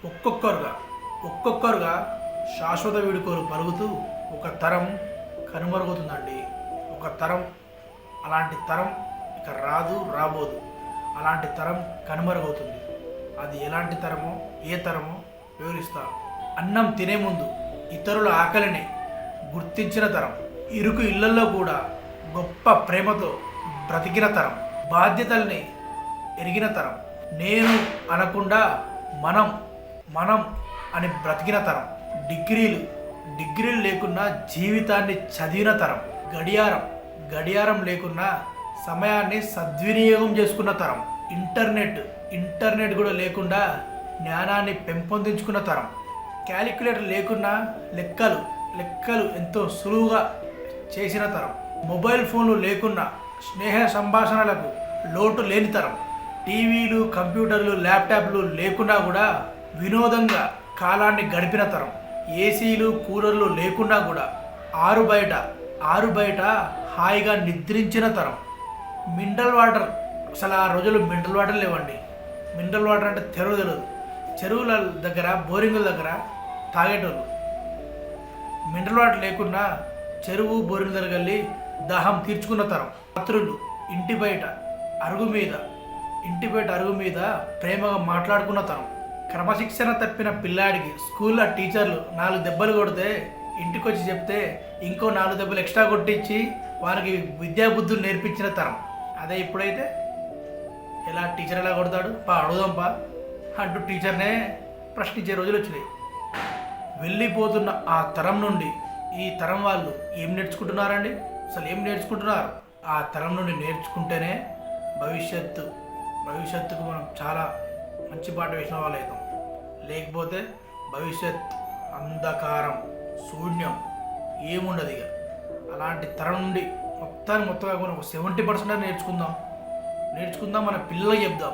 ఒక్కొక్కరుగా ఒక్కొక్కరుగా శాశ్వత వీడుకోలు పలుకుతూ ఒక తరం కనుమరుగుతుందండి. ఒక తరం, అలాంటి తరం ఇక రాబోదు. అలాంటి తరం కనుమరుగవుతుంది. అది ఎలాంటి తరమో, ఏ తరమో వివరిస్తాను. అన్నం తినే ముందు ఇతరుల ఆకలిని గుర్తించిన తరం, ఇరుకు ఇళ్లలో కూడా గొప్ప ప్రేమతో బ్రతికిన తరం, బాధ్యతల్ని ఎరిగిన తరం, నేను అనకుండా మనం అని బ్రతికిన తరం, డిగ్రీలు లేకున్నా జీవితాన్ని చదివిన తరం, గడియారం లేకున్నా సమయాన్ని సద్వినియోగం చేసుకున్న తరం, ఇంటర్నెట్ కూడా లేకుండా జ్ఞానాన్ని పెంపొందించుకున్న తరం, క్యాలిక్యులేటర్ లేకున్నా లెక్కలు ఎంతో సులువుగా చేసిన తరం, మొబైల్ ఫోన్లు లేకున్నా స్నేహ సంభాషణలకు లోటు లేని తరం, టీవీలు, కంప్యూటర్లు, ల్యాప్టాప్లు లేకున్నా కూడా వినోదంగా కాలాన్ని గడిపిన తరం, ఏసీలు, కూలర్లు లేకున్నా కూడా ఆరు బయట హాయిగా నిద్రించిన తరం, మినరల్ వాటర్, అసలు ఆ రోజుల్లో మినరల్ వాటర్ లేవండి. మినరల్ వాటర్ అంటే తెలియదు. చెరువుల దగ్గర, బోరింగుల దగ్గర తాగేటోళ్ళు. మినరల్ వాటర్ లేకున్నా చెరువు, బోరింగ్ దగ్గర వెళ్ళి దాహం తీర్చుకున్న తరం, రాత్రులు ఇంటి బయట అరుగు మీద ప్రేమగా మాట్లాడుకున్న తరం, క్రమశిక్షణ తప్పిన పిల్లాడికి స్కూల్లో టీచర్లు 4 దెబ్బలు కొడితే ఇంటికి వచ్చి చెప్తే ఇంకో 4 దెబ్బలు ఎక్స్ట్రా కొట్టించి వారికి విద్యాబుద్ధులు నేర్పించిన తరం. అదే ఇప్పుడైతే టీచర్ ఎలా కొడతాడు, అడుగుదాంపా అంటూ టీచర్నే ప్రశ్నించే రోజులు వచ్చినాయి. వెళ్ళిపోతున్న ఆ తరం నుండి ఈ తరం వాళ్ళు ఏం నేర్చుకుంటున్నారండి? అసలు ఏం నేర్చుకుంటున్నారు? ఆ తరం నుండి నేర్చుకుంటేనే భవిష్యత్తుకు మనం చాలా మంచి పాట వేసిన వాళ్ళు అవుతాం. లేకపోతే భవిష్యత్ అంధకారం, శూన్యం, ఏముండదు. ఇక అలాంటి తరం నుండి మొత్తం కాకుండా ఒక 70% నేర్చుకుందాం. మన పిల్లలకి చెప్దాం.